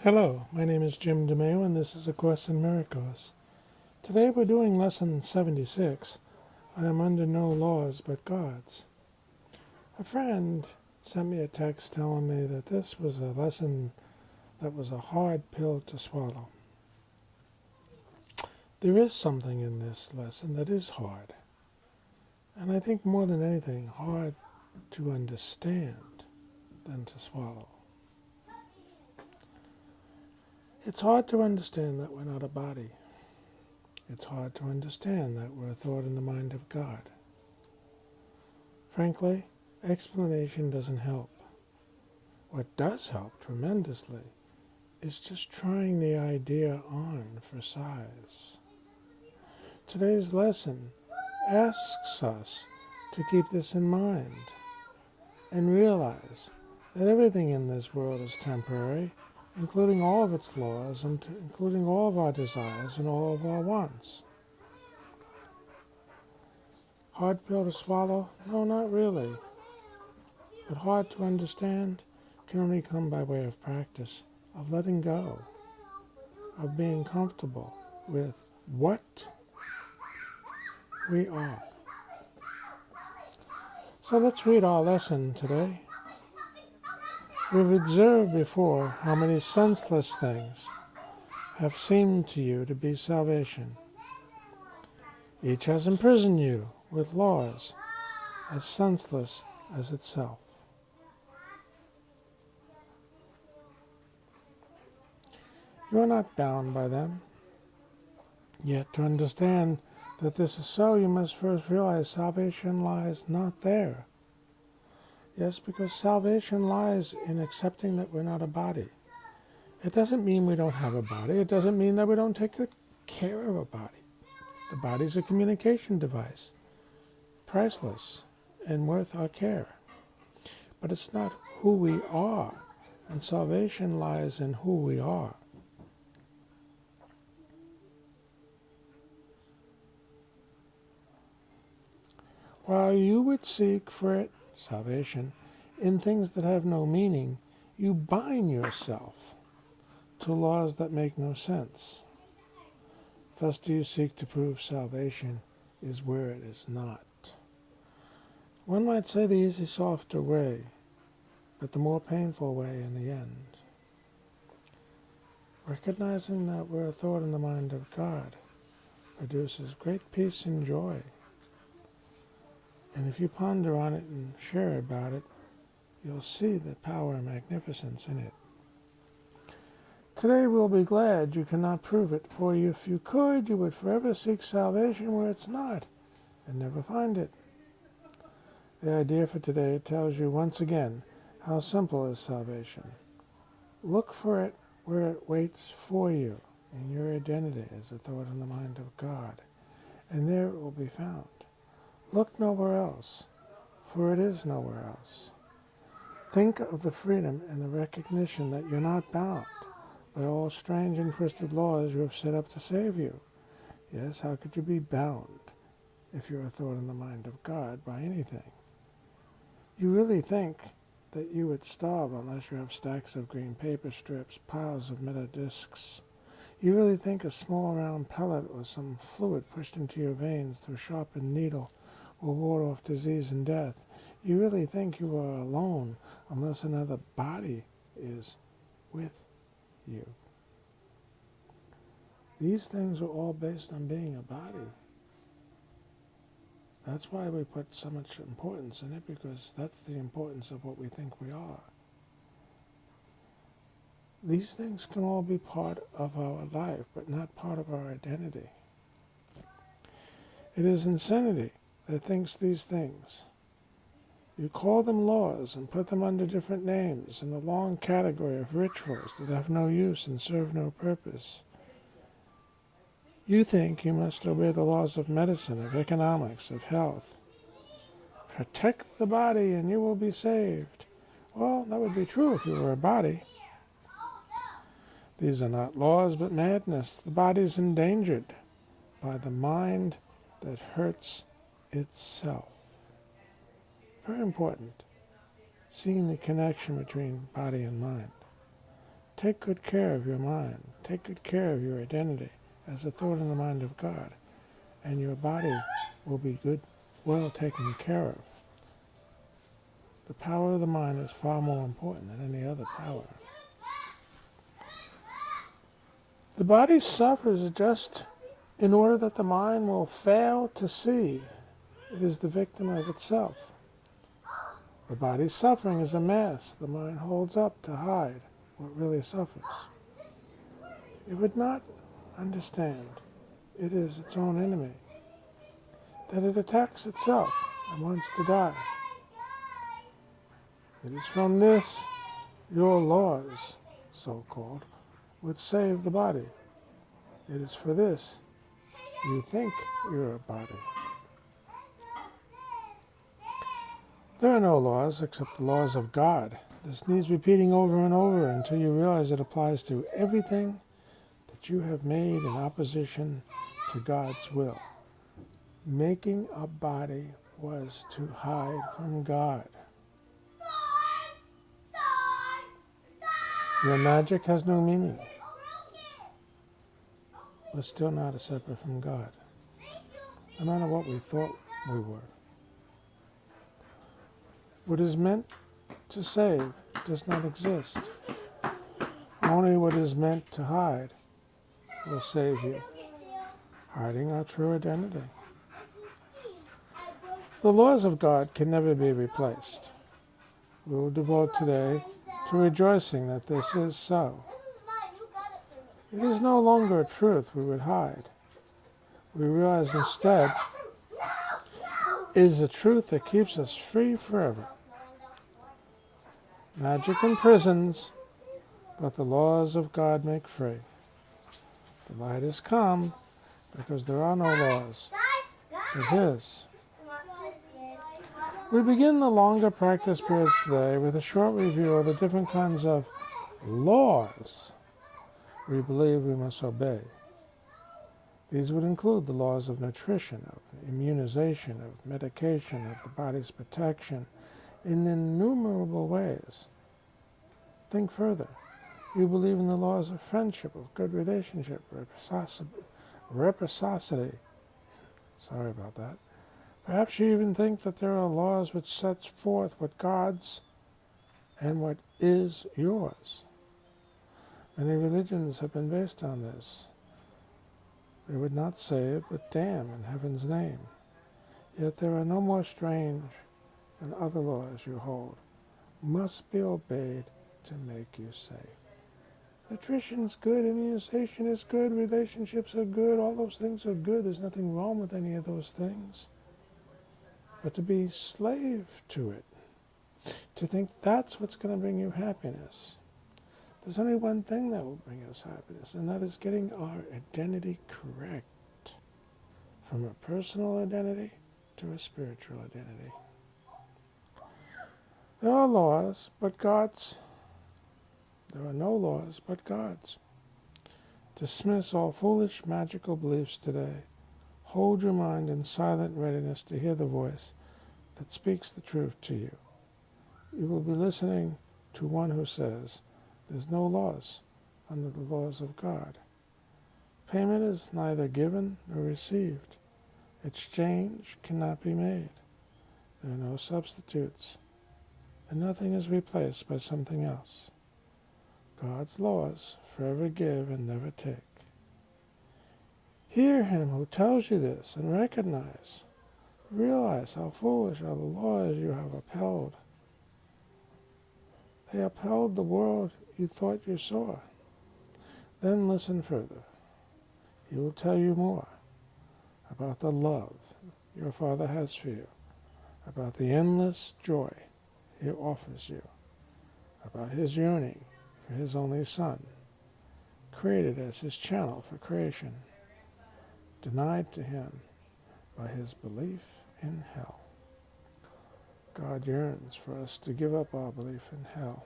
Hello, my name is Jim DeMeo and this is A Course in Miracles. Today we're doing Lesson 76, I am under no laws but God's. A friend sent me a text telling me that this was a lesson that was a hard pill to swallow. There is something in this lesson that is hard, and I think more than anything hard to understand than to swallow. It's hard to understand that we're not a body. It's hard to understand that we're a thought in the mind of God. Frankly, explanation doesn't help. What does help tremendously is just trying the idea on for size. Today's lesson asks us to keep this in mind and realize that everything in this world is temporary, including all of its laws and including all of our desires and all of our wants. Hard pill to swallow? No, not really. But hard to understand can only come by way of practice, of letting go, of being comfortable with what we are. So let's read our lesson today. We've observed before how many senseless things have seemed to you to be salvation. Each has imprisoned you with laws as senseless as itself. You are not bound by them. Yet to understand that this is so, you must first realize salvation lies not there. Yes, because salvation lies in accepting that we're not a body. It doesn't mean we don't have a body. It doesn't mean that we don't take good care of a body. The body's a communication device, priceless and worth our care. But it's not who we are, and salvation lies in who we are. While you would seek for it, salvation, in things that have no meaning, you bind yourself to laws that make no sense. Thus do you seek to prove salvation is where it is not. One might say the easy, softer way, but the more painful way in the end. Recognizing that we're a thought in the mind of God produces great peace and joy. And if you ponder on it and share about it, you'll see the power and magnificence in it. Today we'll be glad you cannot prove it, for if you could, you would forever seek salvation where it's not, and never find it. The idea for today tells you once again how simple is salvation. Look for it where it waits for you, in your identity as a thought in the mind of God, and there it will be found. Look nowhere else, for it is nowhere else. Think of the freedom and the recognition that you're not bound by all strange and twisted laws you have set up to save you. Yes, how could you be bound if you're a thought in the mind of God by anything? You really think that you would starve unless you have stacks of green paper strips, piles of metal discs. You really think a small round pellet or some fluid pushed into your veins through a sharpened needle will ward off disease and death. You really think you are alone unless another body is with you. These things are all based on being a body. That's why we put so much importance in it, because that's the importance of what we think we are. These things can all be part of our life, but not part of our identity. It is insanity that thinks these things. You call them laws and put them under different names in a long category of rituals that have no use and serve no purpose. You think you must obey the laws of medicine, of economics, of health. Protect the body and you will be saved. Well, that would be true if you were a body. These are not laws but madness. The body is endangered by the mind that hurts itself. Very important, seeing the connection between body and mind. Take good care of your mind. Take good care of your identity as a thought in the mind of God, and your body will be well taken care of. The power of the mind is far more important than any other power. The body suffers just in order that the mind will fail to see it is the victim of itself. The body's suffering is a mask the mind holds up to hide what really suffers. It would not understand it is its own enemy, that it attacks itself and wants to die. It is from this your laws, so-called, would save the body. It is for this you think you're a body. There are no laws except the laws of God. This needs repeating over and over until you realize it applies to everything that you have made in opposition to God's will. Making a body was to hide from God. Your magic has no meaning. We're still not separate from God, no matter what we thought we were. What is meant to save does not exist. Only what is meant to hide will save you, hiding our true identity. The laws of God can never be replaced. We will devote today to rejoicing that this is so. It is no longer a truth we would hide. We realize instead it is a truth that keeps us free forever. Magic imprisons, but the laws of God make free. The light has come because there are no laws but His. We begin the longer practice periods today with a short review of the different kinds of laws we believe we must obey. These would include the laws of nutrition, of immunization, of medication, of the body's protection, in innumerable ways. Think further. You believe in the laws of friendship, of good relationship, reciprocity. Sorry about that. Perhaps you even think that there are laws which set forth what God's and what is yours. Many religions have been based on this. They would not save, but damn in heaven's name. Yet there are no more strange than other laws you hold must be obeyed to make you safe. Nutrition's good, immunization is good, relationships are good, all those things are good. There's nothing wrong with any of those things. But to be slave to it, to think that's what's going to bring you happiness. There's only one thing that will bring us happiness, and that is getting our identity correct. From a personal identity to a spiritual identity. There are laws, but God's. There are no laws, but God's. Dismiss all foolish, magical beliefs today. Hold your mind in silent readiness to hear the voice that speaks the truth to you. You will be listening to one who says, there's no laws under the laws of God. Payment is neither given nor received. Exchange cannot be made. There are no substitutes, and nothing is replaced by something else. God's laws forever give and never take. Hear him who tells you this and realize how foolish are the laws you have upheld. They upheld the world you thought you saw. Then listen further. He will tell you more about the love your Father has for you, about the endless joy He offers you, about His yearning for His only Son, created as His channel for creation, denied to Him by His belief in hell. God yearns for us to give up our belief in hell.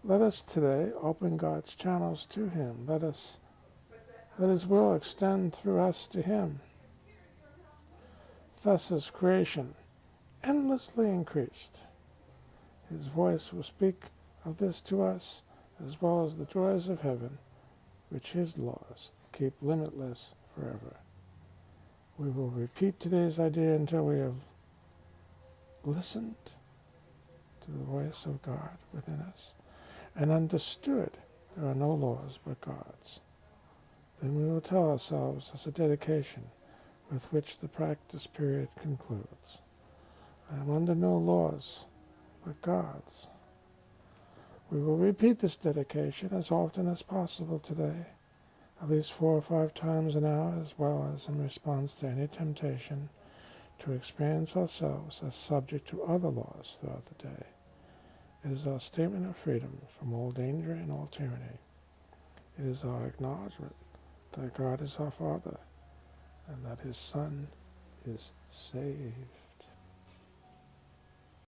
Let us today open God's channels to Him. Let His will extend through us to Him. Thus is creation endlessly increased. His voice will speak of this to us as well as the joys of heaven, which his laws keep limitless forever. We will repeat today's idea until we have listened to the voice of God within us and understood there are no laws but God's. Then we will tell ourselves as a dedication with which the practice period concludes. I am under no laws but God's. We will repeat this dedication as often as possible today, at least 4 or 5 times an hour, as well as in response to any temptation to experience ourselves as subject to other laws throughout the day. It is our statement of freedom from all danger and all tyranny. It is our acknowledgement that God is our Father and that his Son is saved.